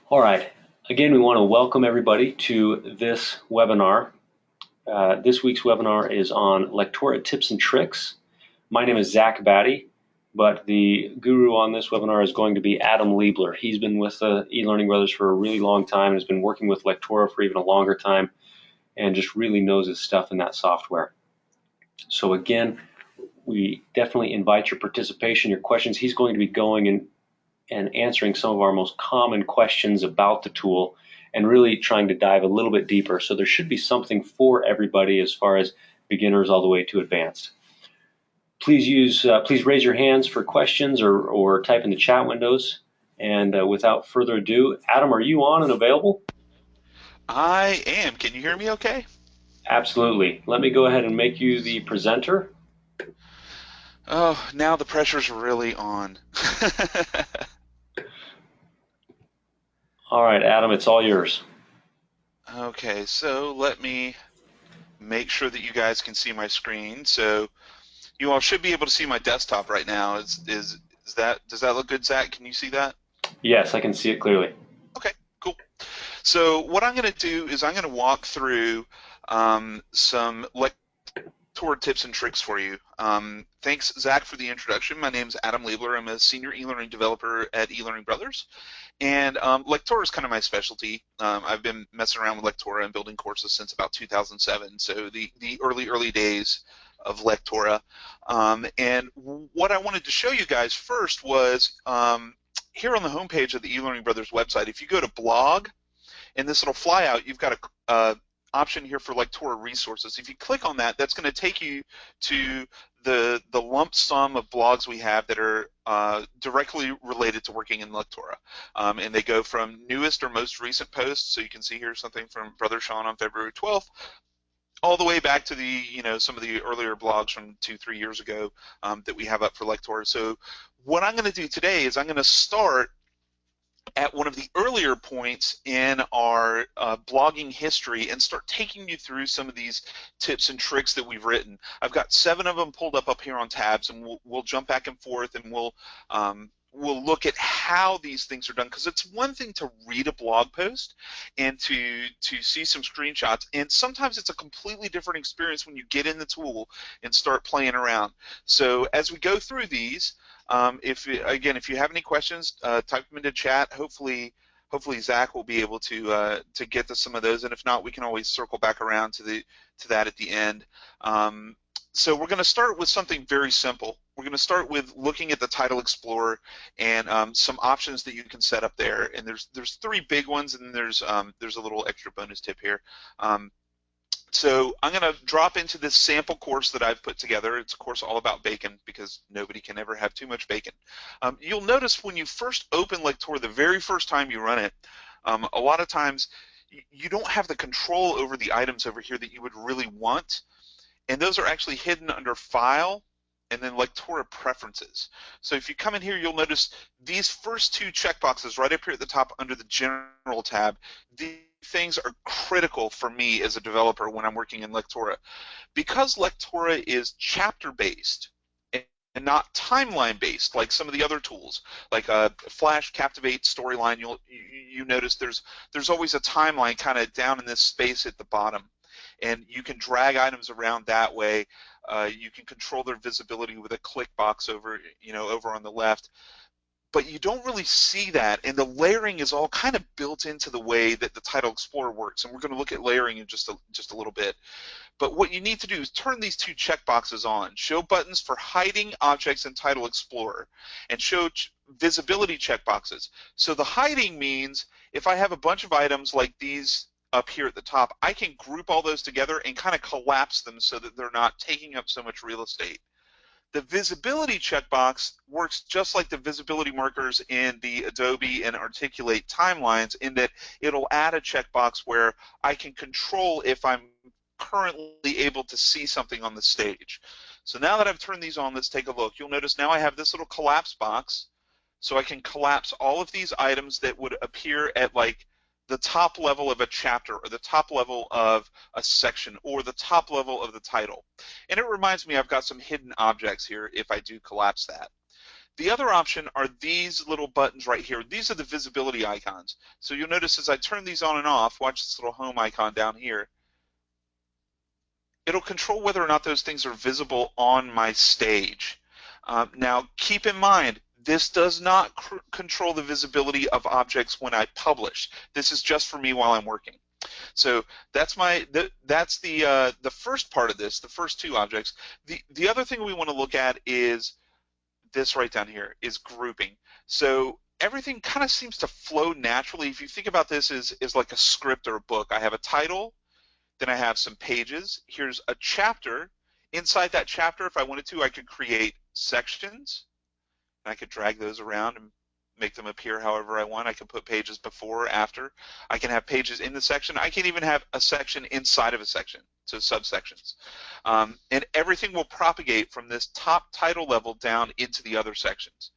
All right. Again, we want to welcome everybody to this webinar. This week's webinar is on Lectora tips and tricks. My name is Zach Batty, but the guru on this webinar is going to be Adam Leibler. He's been with the eLearning Brothers for a really long time and has been working with Lectora for even a longer time and just really knows his stuff in that software. So again, we definitely invite your participation, your questions. He's going to be going and answering some of our most common questions about the tool and really trying to dive a little bit deeper. So there should be something for everybody as far as beginners all the way to advanced. Please raise your hands for questions or type in the chat windows. And without further ado, Adam, are you on and available? I am. Can you hear me okay? Absolutely. Let me go ahead and make you the presenter. Oh, now the pressure's really on. All right, Adam, it's all yours. Okay, so let me make sure that you guys can see my screen. So you all should be able to see my desktop right now. Is that does that look good, Zach? Can you see that? Yes, I can see it clearly. Okay, cool. So what I'm going to do is I'm going to walk through some Lectora tips and tricks for you. Thanks, Zach, for the introduction. My name is Adam Leibler. I'm a senior e-learning developer at eLearning Brothers. And Lectora is kind of my specialty. I've been messing around with Lectora and building courses since about 2007, so the early days of Lectora. And what I wanted to show you guys first was here on the homepage of the eLearning Brothers website, if you go to blog, in this little flyout, you've got a option here for Lectora resources. If you click on that, that's going to take you to the lump sum of blogs we have that are directly related to working in Lectora. And they go from newest or most recent posts, so you can see here something from Brother Sean on February 12th, all the way back to some of the earlier blogs from 2-3 years ago that we have up for Lectora. So what I'm going to do today is I'm going to start at one of the earlier points in our blogging history and start taking you through some of these tips and tricks that we've written. I've got 7 of them pulled up here on tabs, and we'll jump back and forth, and we'll look at how these things are done, because it's one thing to read a blog post and to see some screenshots, and sometimes it's a completely different experience when you get in the tool and start playing around. So as we go through these, if you have any questions, type them into chat. Hopefully Zach will be able to get to some of those, and if not, we can always circle back around to that at the end. So we're going to start with something very simple. We're going to start with looking at the Title Explorer and some options that you can set up there. And there's 3 big ones, and there's a little extra bonus tip here. So I'm going to drop into this sample course that I've put together. It's a course all about bacon, because nobody can ever have too much bacon. You'll notice when you first open Lectora, the very first time you run it, a lot of times you don't have the control over the items over here that you would really want, and those are actually hidden under File and then Lectora Preferences. So if you come in here, you'll notice these first 2 checkboxes right up here at the top under the General tab. These things are critical for me as a developer when I'm working in Lectora. Because Lectora is chapter-based and not timeline-based like some of the other tools, like Flash, Captivate, Storyline, you notice there's always a timeline kind of down in this space at the bottom, and you can drag items around that way. You can control their visibility with a click box over on the left. But you don't really see that, and the layering is all kind of built into the way that the Title Explorer works, and we're going to look at layering in just a little bit. But what you need to do is turn these 2 checkboxes on. Show buttons for hiding objects in Title Explorer, and show visibility checkboxes. So the hiding means if I have a bunch of items like these up here at the top, I can group all those together and kind of collapse them so that they're not taking up so much real estate. The visibility checkbox works just like the visibility markers in the Adobe and Articulate timelines, in that it'll add a checkbox where I can control if I'm currently able to see something on the stage. So now that I've turned these on, let's take a look. You'll notice now I have this little collapse box, so I can collapse all of these items that would appear at like the top level of a chapter, or the top level of a section, or the top level of the title. And it reminds me I've got some hidden objects here if I do collapse that. The other option are these little buttons right here. These are the visibility icons. So you'll notice as I turn these on and off, watch this little home icon down here, it'll control whether or not those things are visible on my stage. Now, keep in mind, this does not control the visibility of objects when I publish. This is just for me while I'm working. So that's the first part of this, the first two objects. The other thing we want to look at is this right down here, is grouping. So everything kind of seems to flow naturally. If you think about this as like a script or a book, I have a title, then I have some pages. Here's a chapter. Inside that chapter, if I wanted to, I could create sections. And I could drag those around and make them appear however I want. I can put pages before or after. I can have pages in the section. I can even have a section inside of a section, so subsections. And everything will propagate from this top title level down into the other sections.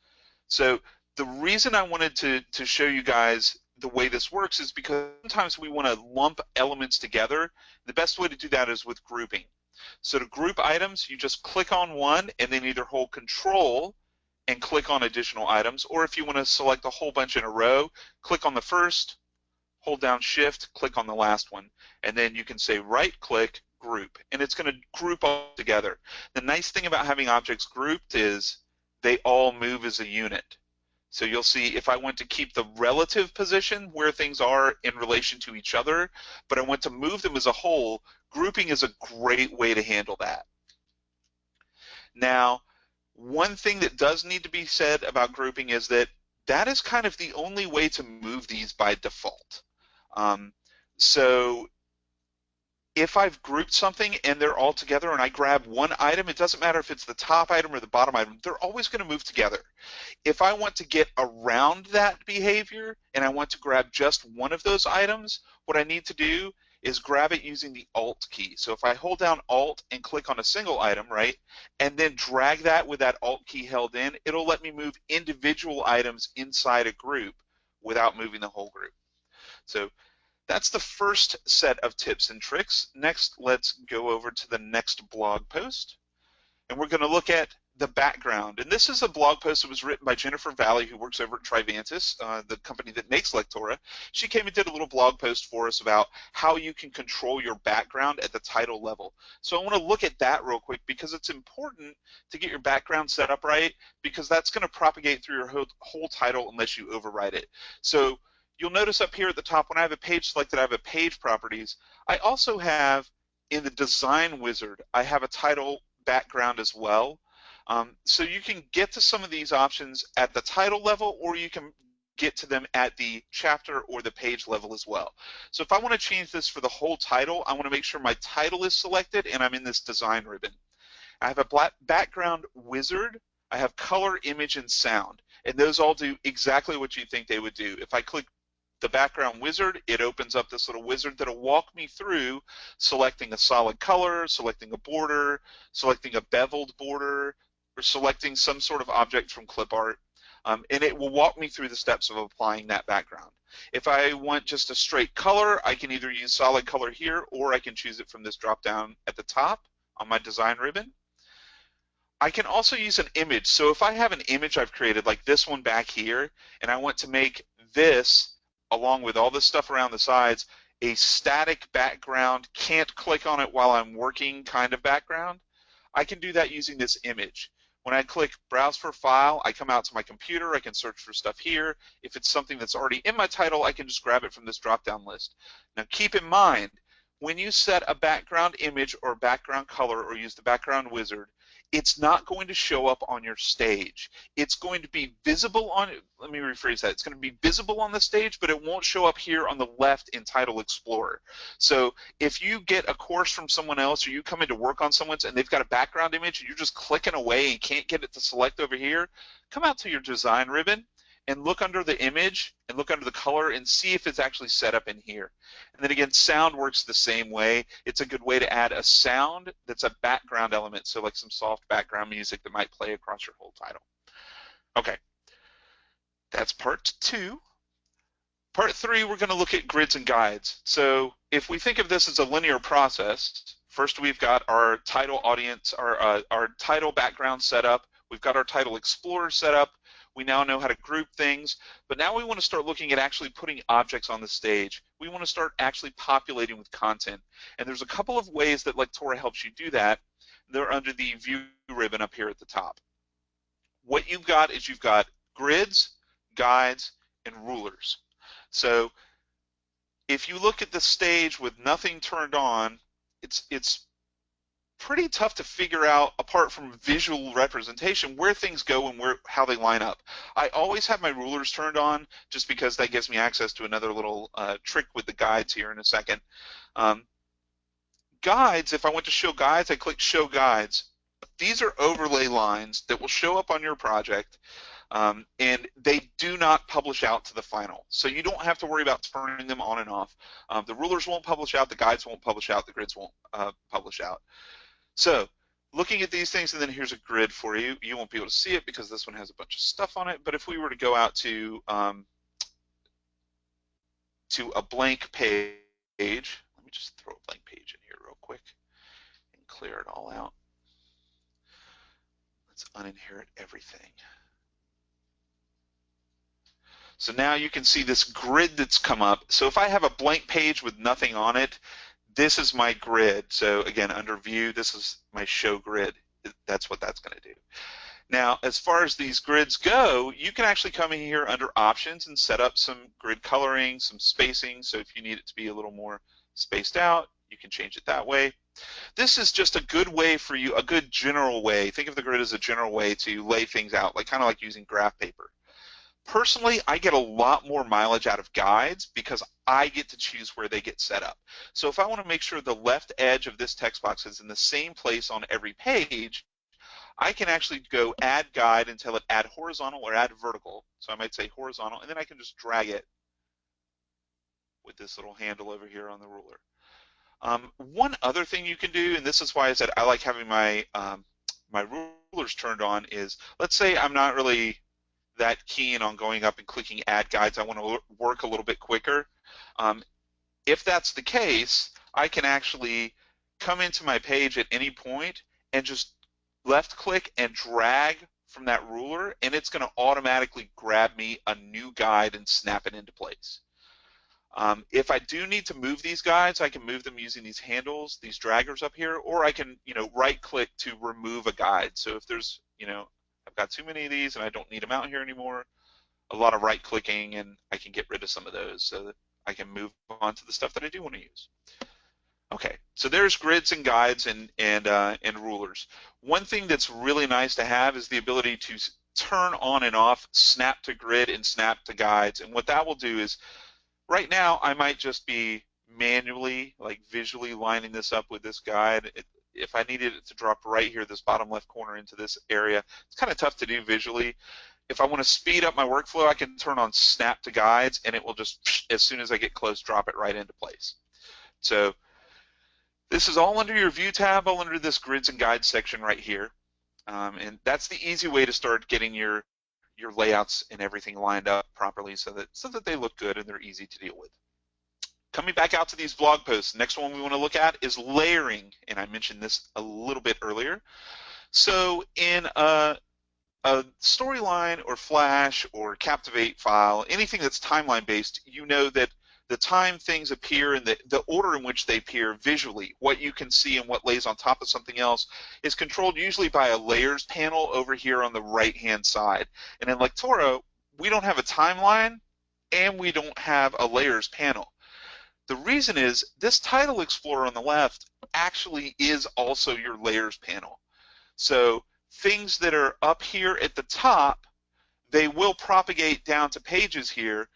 So the reason I wanted to show you guys the way this works is because sometimes we want to lump elements together. The best way to do that is with grouping. So to group items, you just click on one and then either hold Control and click on additional items, or if you want to select a whole bunch in a row, click on the first, hold down Shift, click on the last one, and then you can say right-click, group, and it's going to group all together. The nice thing about having objects grouped is they all move as a unit. So you'll see if I want to keep the relative position where things are in relation to each other, but I want to move them as a whole, grouping is a great way to handle that. Now, one thing that does need to be said about grouping is that that is kind of the only way to move these by default. So if I've grouped something and they're all together and I grab one item, it doesn't matter if it's the top item or the bottom item, they're always going to move together. If I want to get around that behavior and I want to grab just one of those items, what I need to do is grab it using the Alt key. So if I hold down Alt and click on a single item, right, and then drag that with that Alt key held in, it'll let me move individual items inside a group without moving the whole group. So that's the first set of tips and tricks. Next, let's go over to the next blog post, and we're going to look at the background. And this is a blog post that was written by Jennifer Valley, who works over at Trivantis, the company that makes Lectora. She came and did a little blog post for us about how you can control your background at the title level. So I want to look at that real quick because it's important to get your background set up right, because that's going to propagate through your whole title unless you override it. So you'll notice up here at the top, when I have a page selected, I have a page properties. I also have, in the design wizard, I have a title background as well. So you can get to some of these options at the title level, or you can get to them at the chapter or the page level as well. So if I want to change this for the whole title, I want to make sure my title is selected and I'm in this design ribbon. I have a background wizard, I have color, image, and sound, and those all do exactly what you think they would do. If I click the background wizard, it opens up this little wizard that'll walk me through selecting a solid color, selecting a border, selecting a beveled border, or selecting some sort of object from clip art, and it will walk me through the steps of applying that background. If I want just a straight color, I can either use solid color here, or I can choose it from this drop down at the top on my design ribbon. I can also use an image. So if I have an image I've created, like this one back here, and I want to make this, along with all this stuff around the sides, a static background, can't click on it while I'm working kind of background, I can do that using this image. When I click Browse for File, I come out to my computer, I can search for stuff here. If it's something that's already in my title, I can just grab it from this drop-down list. Now keep in mind, when you set a background image or background color or use the background wizard, it's not going to show up on your stage. It's going to be visible on, let me rephrase that, it's going to be visible on the stage, but it won't show up here on the left in Title Explorer. So if you get a course from someone else, or you come in to work on someone's and they've got a background image and you're just clicking away and can't get it to select over here, come out to your design ribbon and look under the image and look under the color and see if it's actually set up in here. And then again, sound works the same way. It's a good way to add a sound that's a background element, so like some soft background music that might play across your whole title. Okay, that's part 2. Part 3, we're going to look at grids and guides. So if we think of this as a linear process, first we've got our title audience, our title background set up, we've got our title explorer set up, We now know how to group things, but now we want to start looking at actually putting objects on the stage. We want to start actually populating with content. And there's a couple of ways that Lectora helps you do that. They're under the View ribbon up here at the top. What you've got is you've got grids, guides, and rulers. So if you look at the stage with nothing turned on, it's pretty tough to figure out, apart from visual representation, where things go and how they line up. I always have my rulers turned on just because that gives me access to another little trick with the guides here in a second. Guides, if I went to show guides, I click show guides. These are overlay lines that will show up on your project, and they do not publish out to the final. So you don't have to worry about turning them on and off. The rulers won't publish out, the guides won't publish out, the grids won't publish out. So looking at these things, and then here's a grid for you. You won't be able to see it because this one has a bunch of stuff on it, but if we were to go out to a blank page, let me just throw a blank page in here real quick and clear it all out. Let's uninherit everything. So now you can see this grid that's come up. So if I have a blank page with nothing on it, this is my grid. So again, under view, this is my show grid. That's what that's going to do. Now, as far as these grids go, you can actually come in here under options and set up some grid coloring, some spacing. So if you need it to be a little more spaced out, you can change it that way. This is just a good way for you, a good general way. Think of the grid as a general way to lay things out, like kind of like using graph paper. Personally, I get a lot more mileage out of guides because I get to choose where they get set up. So if I want to make sure the left edge of this text box is in the same place on every page, I can actually go add guide and tell it add horizontal or add vertical. So I might say horizontal, and then I can just drag it with this little handle over here on the ruler. One other thing you can do, and this is why I said I like having my my rulers turned on, is let's say I'm not really that keen on going up and clicking add guides. I want to work a little bit quicker. If that's the case, I can actually come into my page at any point and just left click and drag from that ruler, and it's going to automatically grab me a new guide and snap it into place. If I do need to move these guides, I can move them using these handles, these draggers up here, or I can, right click to remove a guide. So if there's, I've got too many of these and I don't need them out here anymore, a lot of right clicking, and I can get rid of some of those so that I can move on to the stuff that I do want to use. Okay, so there's grids and guides and rulers. One thing that's really nice to have is the ability to turn on and off snap to grid and snap to guides. And what that will do is, right now I might just be manually, like visually lining this up with this guide. If I needed it to drop right here, this bottom left corner into this area, it's kind of tough to do visually. If I want to speed up my workflow, I can turn on snap to guides, and it will just, as soon as I get close, drop it right into place. So this is all under your view tab, all under this grids and guides section right here. And that's the easy way to start getting your layouts and everything lined up properly so that they look good and they're easy to deal with. Coming back out to these blog posts, next one we want to look at is layering, and I mentioned this a little bit earlier. So in a storyline or Flash or Captivate file, anything that's timeline based, you know that the time things appear and the order in which they appear visually, what you can see and what lays on top of something else, is controlled usually by a layers panel over here on the right hand side. And in Lectora, we don't have a timeline and we don't have a layers panel. The reason is this title explorer on the left actually is also your layers panel. So things that are up here at the top, they will propagate down to pages here,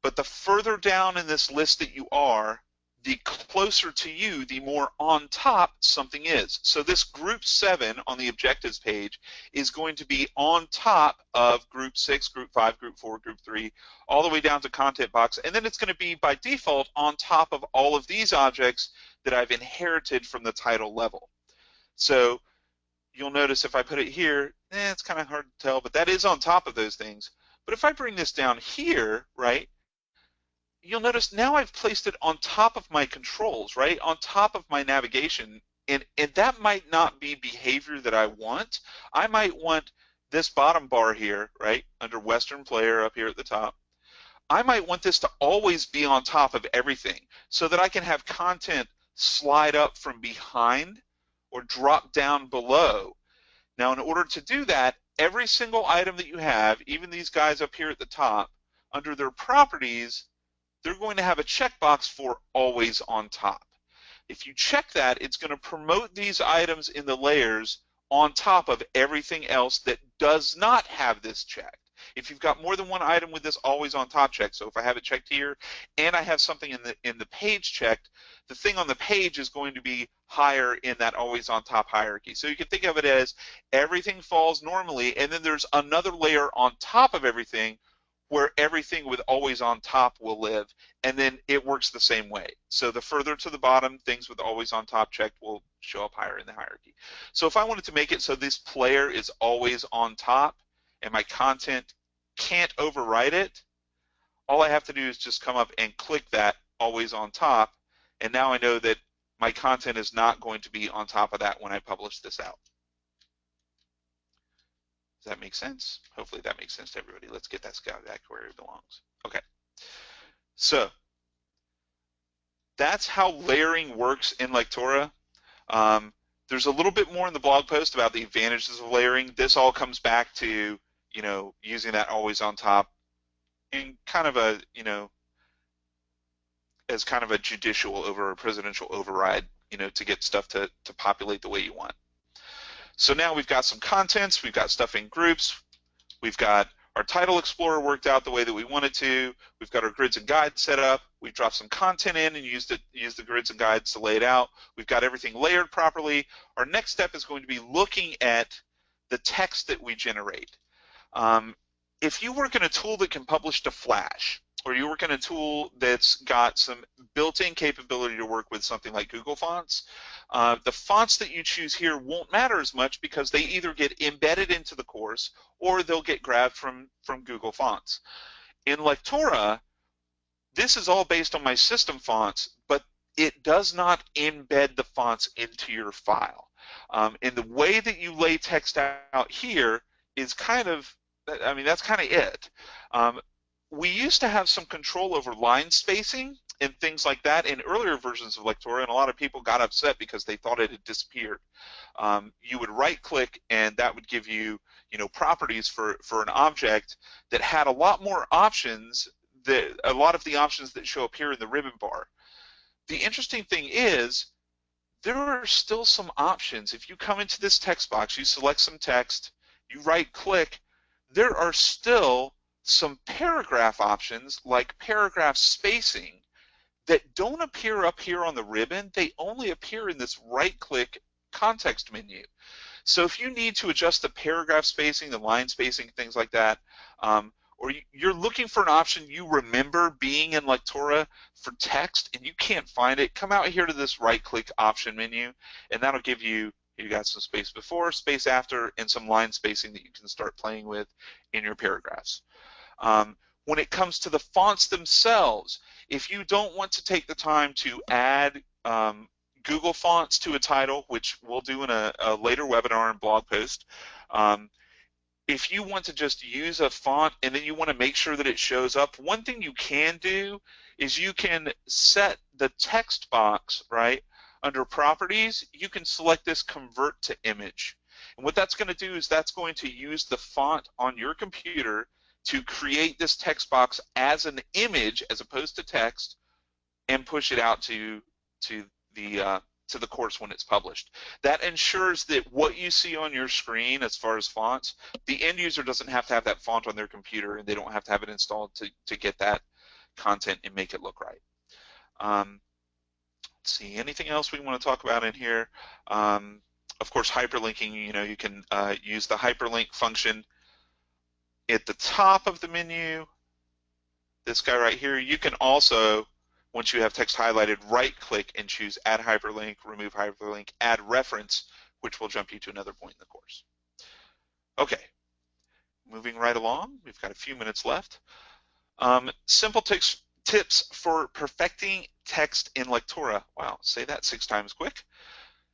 but the further down in this list that you are, the closer to you, the more on top something is. So this group 7 on the objectives page is going to be on top of group 6, group 5, group 4, group 3, all the way down to content box, and then it's going to be by default on top of all of these objects that I've inherited from the title level. So you'll notice if I put it here, it's kind of hard to tell, but that is on top of those things. But if I bring this down here, right, you'll notice now I've placed it on top of my controls, right, on top of my navigation, and that might not be behavior that I want. I might want this bottom bar here, right, under Western Player up here at the top, I might want this to always be on top of everything so that I can have content slide up from behind or drop down below. Now, in order to do that, every single item that you have, even these guys up here at the top, under their properties, they're going to have a checkbox for always on top. If you check that, it's going to promote these items in the layers on top of everything else that does not have this checked. If you've got more than one item with this always on top check, so if I have it checked here and I have something in the page checked, the thing on the page is going to be higher in that always on top hierarchy. So you can think of it as everything falls normally, and then there's another layer on top of everything where everything with always on top will live, and then it works the same way. So the further to the bottom, things with always on top checked will show up higher in the hierarchy. So if I wanted to make it so this player is always on top and my content can't overwrite it, all I have to do is just come up and click that always on top, and now I know that my content is not going to be on top of that when I publish this out. Does that make sense? Hopefully that makes sense to everybody. Let's get that scout back where it belongs. Okay. So that's how layering works in Lectora. There's a little bit more in the blog post about the advantages of layering. This all comes back to, using that always on top in kind of a, as kind of a judicial over a presidential override, to get stuff to populate the way you want. So now we've got some contents, we've got stuff in groups, we've got our title explorer worked out the way that we wanted to, we've got our grids and guides set up, we've dropped some content in and used the grids and guides to lay it out, we've got everything layered properly. Our next step is going to be looking at the text that we generate. If you work in a tool that can publish to Flash, or you work in a tool that's got some built-in capability to work with something like Google Fonts, the fonts that you choose here won't matter as much because they either get embedded into the course or they'll get grabbed from Google Fonts. In Lectora, this is all based on my system fonts, but it does not embed the fonts into your file. And the way that you lay text out here is kind of, that's kind of it. We used to have some control over line spacing and things like that in earlier versions of Lectora, and a lot of people got upset because they thought it had disappeared. You would right-click, and that would give you, properties for an object that had a lot more options, a lot of the options that show up here in the ribbon bar. The interesting thing is, there are still some options. If you come into this text box, you select some text, you right-click, there are still some paragraph options like paragraph spacing that don't appear up here on the ribbon. They only appear in this right-click context menu. So if you need to adjust the paragraph spacing, the line spacing, things like that, or you're looking for an option you remember being in Lectora for text and you can't find it, come out here to this right-click option menu, and that'll give you got some space before, space after, and some line spacing that you can start playing with in your paragraphs. When it comes to the fonts themselves, if you don't want to take the time to add Google Fonts to a title, which we'll do in a later webinar and blog post, if you want to just use a font and then you want to make sure that it shows up, one thing you can do is you can set the text box, right, under properties. You can select this convert to image. And what that's going to do is that's going to use the font on your computer to create this text box as an image as opposed to text and push it out to the course when it's published. That ensures that what you see on your screen as far as fonts, the end user doesn't have to have that font on their computer and they don't have to have it installed to get that content and make it look right. Let's see, anything else we want to talk about in here? Of course, hyperlinking, you can use the hyperlink function at the top of the menu, this guy right here. You can also, once you have text highlighted, right-click and choose Add Hyperlink, Remove Hyperlink, Add Reference, which will jump you to another point in the course. Okay, moving right along. We've got a few minutes left. Simple tips for perfecting text in Lectora. Wow, say that 6 times quick.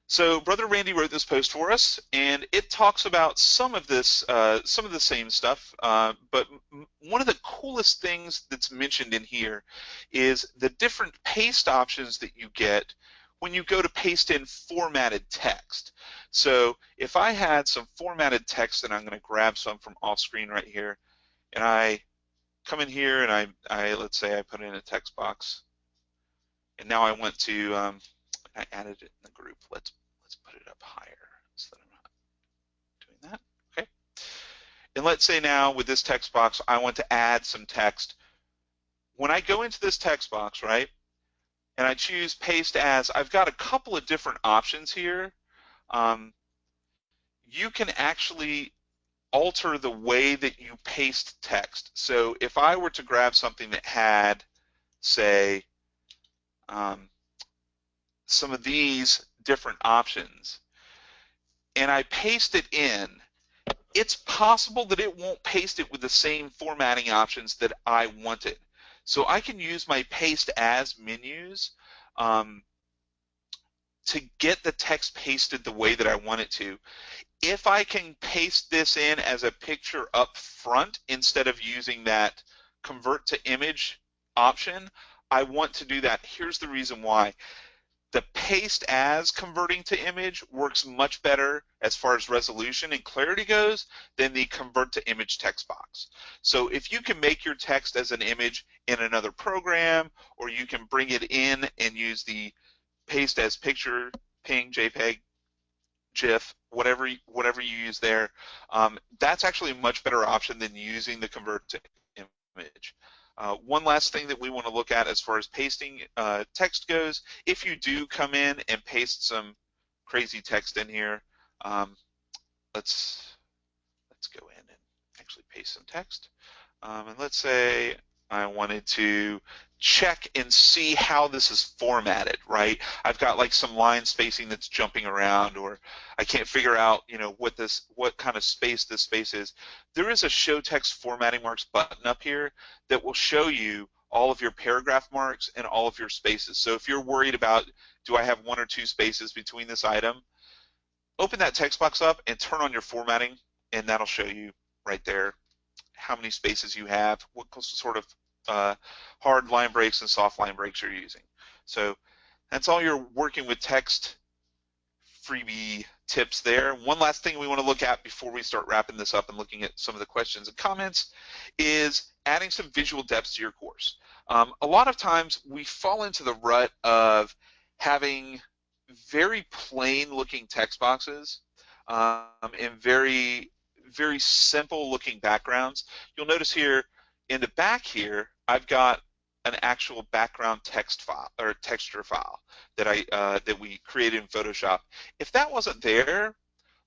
So Brother Randy wrote this post for us, and it talks about some of this, some of the same stuff. But one of the coolest things that's mentioned in here is the different paste options that you get when you go to paste in formatted text. So if I had some formatted text, and I'm going to grab some from off screen right here, and I come in here and I let's say I put in a text box, and now I want to, I added it in the group. Let's put it up higher so that I'm not doing that. Okay. And let's say now with this text box, I want to add some text. When I go into this text box, right, and I choose paste as, I've got a couple of different options here. You can actually alter the way that you paste text. So if I were to grab something that had, say, some of these different options, and I paste it in, it's possible that it won't paste it with the same formatting options that I wanted. So I can use my paste as menus to get the text pasted the way that I want it to. If I can paste this in as a picture up front instead of using that convert to image option, I want to do that. Here's the reason why. The paste as converting to image works much better as far as resolution and clarity goes than the convert to image text box. So if you can make your text as an image in another program, or you can bring it in and use the paste as picture, PNG, JPEG, GIF, whatever you use there, that's actually a much better option than using the convert to image. One last thing that we want to look at as far as pasting text goes, if you do come in and paste some crazy text in here, let's go in and actually paste some text. And let's say I wanted to check and see how this is formatted, right? I've got like some line spacing that's jumping around, or I can't figure out, what kind of space this space is. There is a Show Text Formatting Marks button up here that will show you all of your paragraph marks and all of your spaces. So if you're worried about, do I have 1 or 2 spaces between this item, open that text box up and turn on your formatting, and that'll show you right there how many spaces you have, what sort of hard line breaks and soft line breaks you're using. So that's all your working with text freebie tips there. One last thing we want to look at before we start wrapping this up and looking at some of the questions and comments is adding some visual depth to your course. A lot of times we fall into the rut of having very plain looking text boxes and very simple looking backgrounds. You'll notice here in the back here, I've got an actual background text file or texture file that we created in Photoshop. If that wasn't there,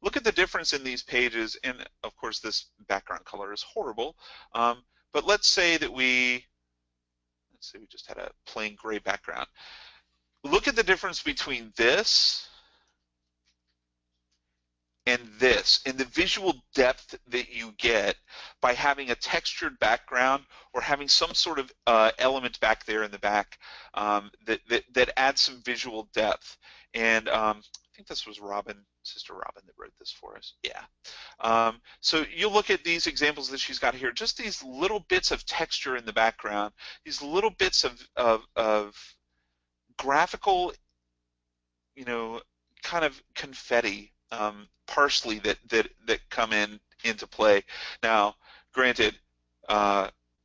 look at the difference in these pages. And of course, this background color is horrible. But let's say we just had a plain gray background. Look at the difference between this and this, and the visual depth that you get by having a textured background or having some sort of element back there in the back that adds some visual depth. And I think this was Sister Robin that wrote this for us. Yeah. So you'll look at these examples that she's got here, just these little bits of texture in the background, these little bits of graphical, kind of confetti, parsley that come into play. Now, granted,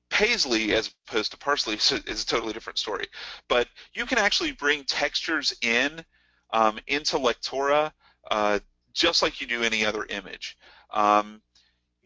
paisley as opposed to parsley is a totally different story, but you can actually bring textures into Lectora just like you do any other image.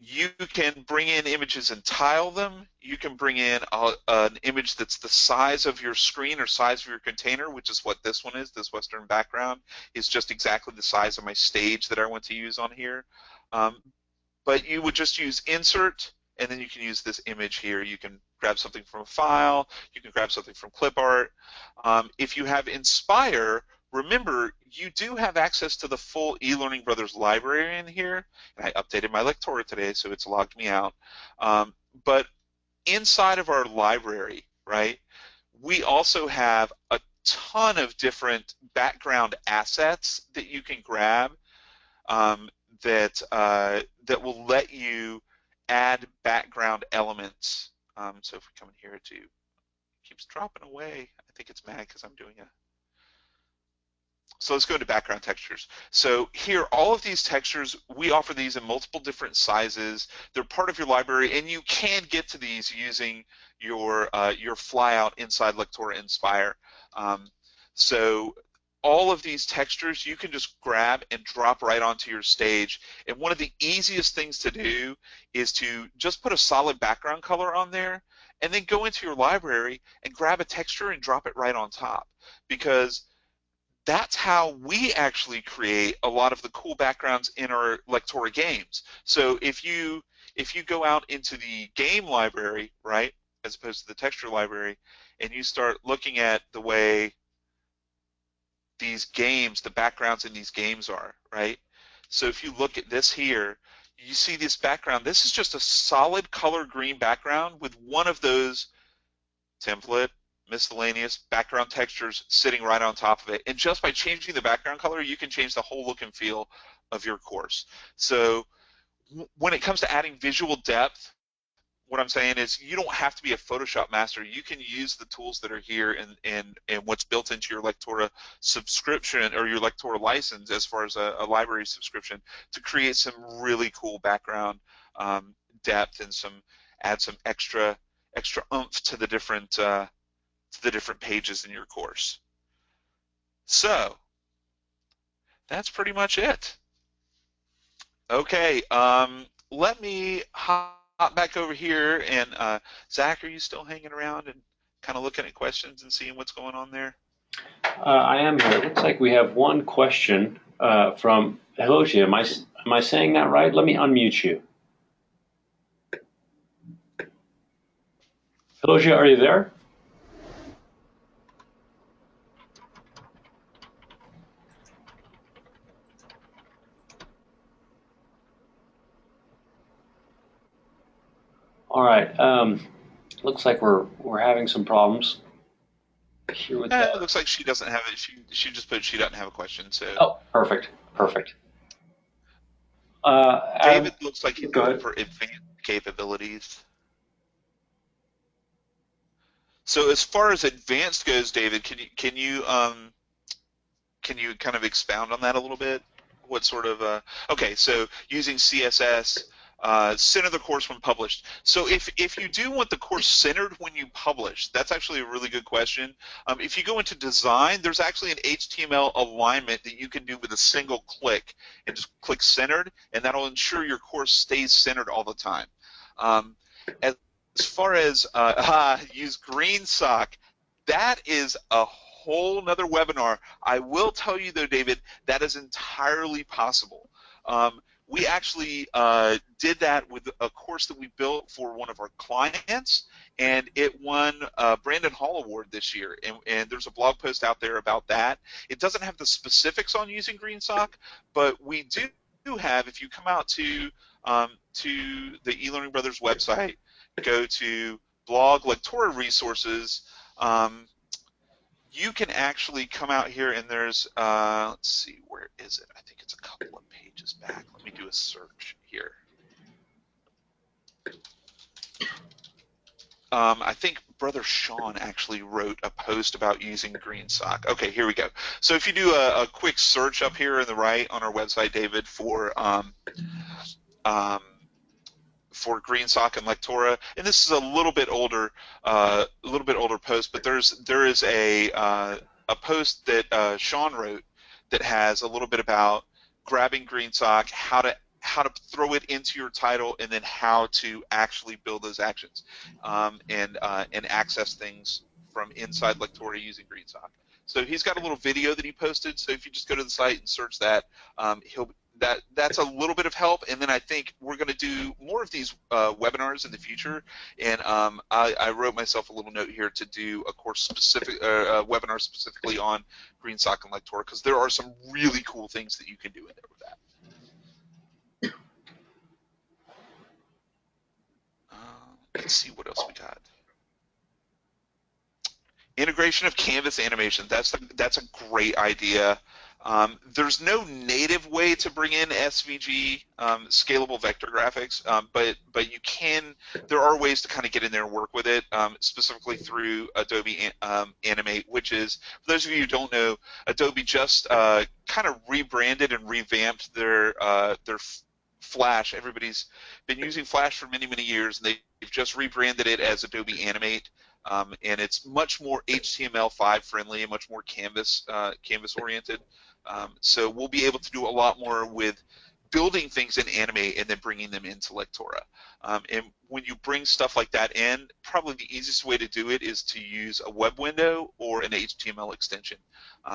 You can bring in images and tile them. You can bring in an image that's the size of your screen or size of your container, which is what this one is. This Western background is just exactly the size of my stage that I want to use on here. But you would just use insert, and then you can use this image here. You can grab something from a file. You can grab something from clip art. If you have Inspire, remember, you do have access to the full eLearning Brothers library in here, and I updated my Lectora today, so it's logged me out. But inside of our library, right, we also have a ton of different background assets that you can grab that will let you add background elements. So if we come in here it keeps dropping away. I think it's mad because I'm doing a. So let's go into background textures. So here, all of these textures, we offer these in multiple different sizes. They're part of your library, and you can get to these using your flyout inside Lectora Inspire. So all of these textures you can just grab and drop right onto your stage. And one of the easiest things to do is to just put a solid background color on there, and then go into your library and grab a texture and drop it right on top, because that's how we actually create a lot of the cool backgrounds in our Lectora games. So if you go out into the game library, right, as opposed to the texture library, and you start looking at the way these games, the backgrounds in these games are, right? So if you look at this here, you see this background. This is just a solid color green background with one of those template, miscellaneous background textures sitting right on top of it. And just by changing the background color, you can change the whole look and feel of your course. So when it comes to adding visual depth, what I'm saying is you don't have to be a Photoshop master. You can use the tools that are here and what's built into your Lectora subscription or your Lectora license as far as a library subscription to create some really cool background depth and add some extra oomph to the different pages in your course. So that's pretty much it. Okay, let me hop back over here, and Zach, are you still hanging around and kind of looking at questions and seeing what's going on there? I am here. It looks like we have one question from Elogia. Am I saying that right? Let me unmute you. Elogia, are you there? All right. Looks like we're having some problems here with It looks like she doesn't have it. She just put she doesn't have a question. So Oh, perfect. Adam, David looks like he's go looking ahead. for advanced capabilities. So as far as advanced goes, David, can you kind of expound on that a little bit? What sort of okay? So using CSS, center the course when published. So if you do want the course centered when you publish, that's actually a really good question. If you go into design, there's actually an HTML alignment that you can do with a single click and just click centered, and that'll ensure your course stays centered all the time. As far as use GreenSock, that is a whole nother webinar. I will tell you though, David, that is entirely possible. We actually did that with a course that we built for one of our clients, and it won a Brandon Hall Award this year. And there's a blog post out there about that. It doesn't have the specifics on using GreenSock, but we do have, if you come out to the eLearning Brothers website, go to blog Lectora resources, you can actually come out here and there's, let's see, where is it? I think it's a couple of pages back. Let me do a search here. I think Brother Sean actually wrote a post about using GreenSock. Okay, here we go. So if you do a quick search up here on the right on our website, David, for GreenSock and Lectora, and this is a little bit older post, but there is a post that Sean wrote that has a little bit about grabbing GreenSock, how to throw it into your title, and then how to actually build those actions and access things from inside Lectora using GreenSock. So he's got a little video that he posted. So if you just go to the site and search that, that's a little bit of help. And then I think we're going to do more of these webinars in the future. And I wrote myself a little note here to do a course specific webinar specifically on GreenSock and Lectora, because there are some really cool things that you can do in there with that. Let's see what else we got. Integration of Canvas animation. That's a great idea. There's no native way to bring in SVG, scalable vector graphics, but you can. There are ways to kind of get in there and work with it, specifically through Adobe Animate, which is, for those of you who don't know, Adobe just kind of rebranded and revamped their Flash. Everybody's been using Flash for many, many years, and they've just rebranded it as Adobe Animate. And it's much more HTML5 friendly and much more Canvas oriented. So we'll be able to do a lot more with building things in Animate and then bringing them into Lectora. And when you bring stuff like that in, probably the easiest way to do it is to use a web window or an HTML extension.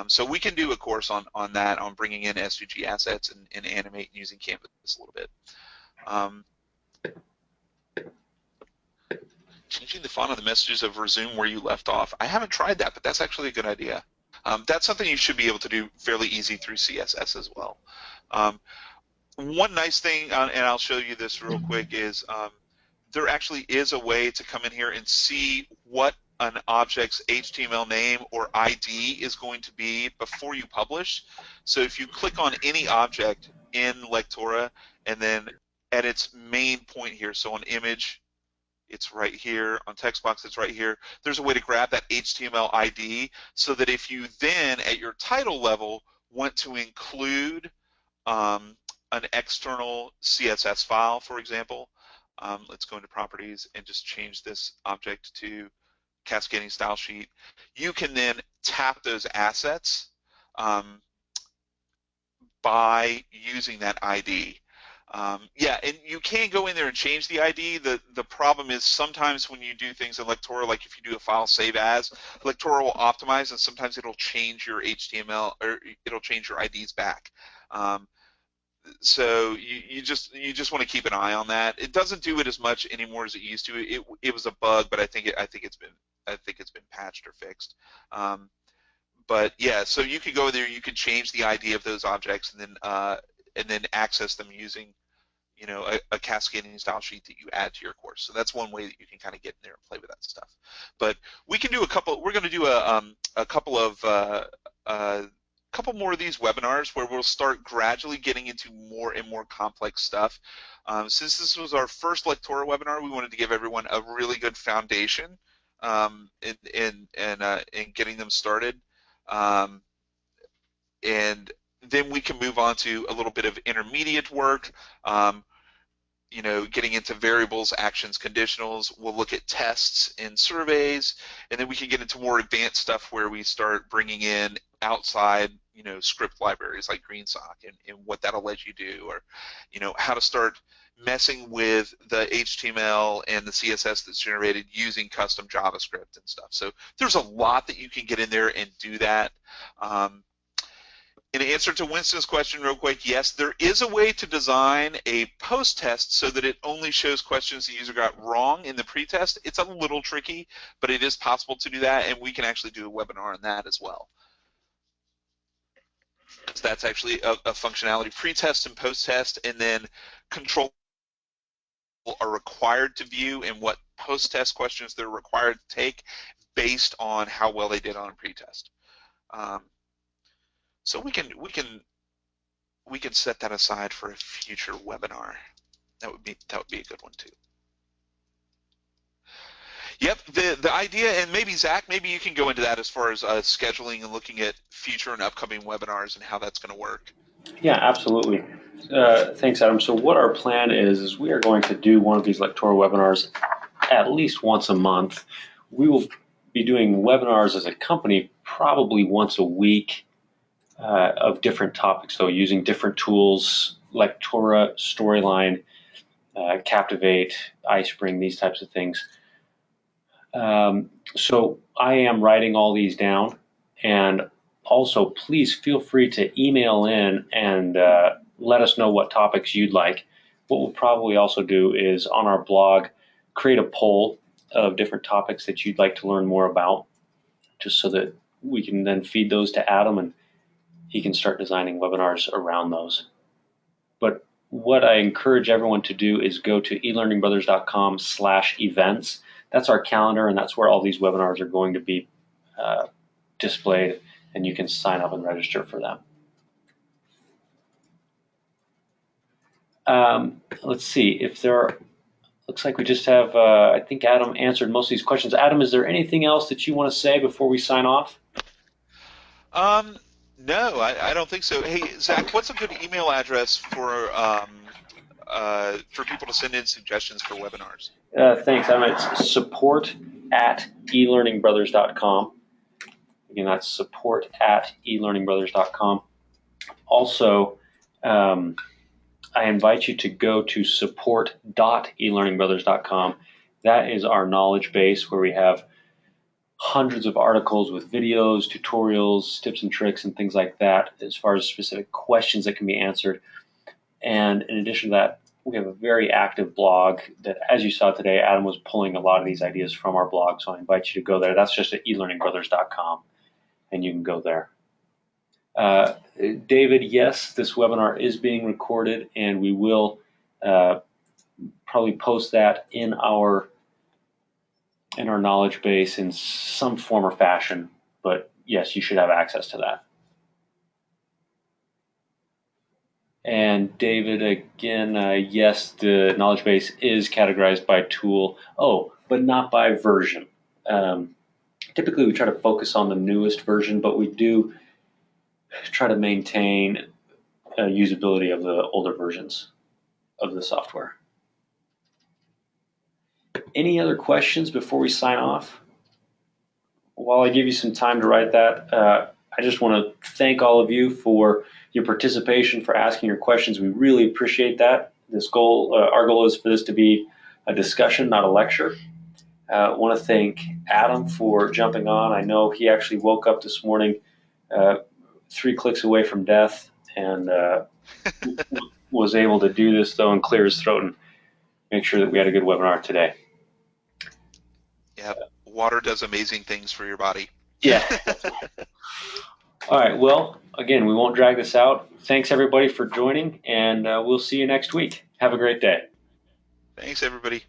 So we can do a course on that, on bringing in SVG assets and Animate and using Canvas a little bit. Changing the font of the messages of resume where you left off. I haven't tried that, but that's actually a good idea. That's something you should be able to do fairly easy through CSS as well. One nice thing, and I'll show you this real quick, is there actually is a way to come in here and see what an object's HTML name or ID is going to be before you publish. So if you click on any object in Lectora and then at its main point here, so on image, it's right here. On text box, it's right here. There's a way to grab that HTML ID so that if you then, at your title level, want to include an external CSS file, for example, let's go into properties and just change this object to cascading style sheet. You can then tap those assets by using that ID. Yeah, and you can go in there and change the ID. The problem is sometimes when you do things in Lectora, like if you do a file save as, Lectora will optimize and sometimes it'll change your HTML or it'll change your IDs back. So you just want to keep an eye on that. It doesn't do it as much anymore as it used to. It was a bug, but I think it's been patched or fixed. But yeah, so you could go there, you could change the ID of those objects and then access them using, you know, a cascading style sheet that you add to your course. So that's one way that you can kind of get in there and play with that stuff. But we can do a couple. We're going to do a couple more of these webinars where we'll start gradually getting into more and more complex stuff. Since this was our first Lectora webinar, we wanted to give everyone a really good foundation in getting them started. And then we can move on to a little bit of intermediate work, you know, getting into variables, actions, conditionals. We'll look at tests and surveys, and then we can get into more advanced stuff where we start bringing in outside, you know, script libraries like GreenSock and what that'll let you do, or, you know, how to start messing with the HTML and the CSS that's generated using custom JavaScript and stuff. So there's a lot that you can get in there and do that. In answer to Winston's question real quick, yes, there is a way to design a post-test so that it only shows questions the user got wrong in the pre-test. It's a little tricky, but it is possible to do that, and we can actually do a webinar on that as well. So that's actually a functionality, pre-test and post-test, and then control are required to view and what post-test questions they're required to take based on how well they did on pre-test. So we can set that aside for a future webinar. That would be a good one too. Yep, the idea, and maybe Zach, maybe you can go into that as far as scheduling and looking at future and upcoming webinars and how that's going to work. Yeah, absolutely. Thanks, Adam. So what our plan is we are going to do one of these Lectora webinars at least once a month. We will be doing webinars as a company probably once a week of different topics, so using different tools, Lectora, Storyline, Captivate, iSpring, these types of things. So I am writing all these down, and also please feel free to email in and let us know what topics you'd like. What we'll probably also do is on our blog create a poll of different topics that you'd like to learn more about, just so that we can then feed those to Adam and he can start designing webinars around those. But what I encourage everyone to do is go to elearningbrothers.com/events. That's our calendar, and that's where all these webinars are going to be displayed, and you can sign up and register for them. Let's see if there are. Looks like we just have. I think Adam answered most of these questions. Adam, is there anything else that you want to say before we sign off? No, I don't think so. Hey, Zach, what's a good email address for people to send in suggestions for webinars? Thanks, Adam. It's support@elearningbrothers.com. Again, that's support@elearningbrothers.com. Also, I invite you to go to support.elearningbrothers.com. That is our knowledge base where we have hundreds of articles with videos, tutorials, tips and tricks, and things like that as far as specific questions that can be answered. And in addition to that, we have a very active blog that, as you saw today, Adam was pulling a lot of these ideas from our blog, so I invite you to go there. That's just at elearningbrothers.com, and you can go there. David, yes, this webinar is being recorded, and we will probably post that in our knowledge base in some form or fashion. But yes, you should have access to that. And David, again, yes, the knowledge base is categorized by tool. Oh, but not by version. Typically, we try to focus on the newest version, but we do try to maintain usability of the older versions of the software. Any other questions before we sign off? While I give you some time to write that, I just want to thank all of you for your participation, for asking your questions. We really appreciate that. Our goal is for this to be a discussion, not a lecture. I want to thank Adam for jumping on. I know he actually woke up this morning 3 clicks away from death and was able to do this, though, and clear his throat and make sure that we had a good webinar today. Yeah, water does amazing things for your body. Yeah. All right. Well, again, we won't drag this out. Thanks, everybody, for joining, and we'll see you next week. Have a great day. Thanks, everybody.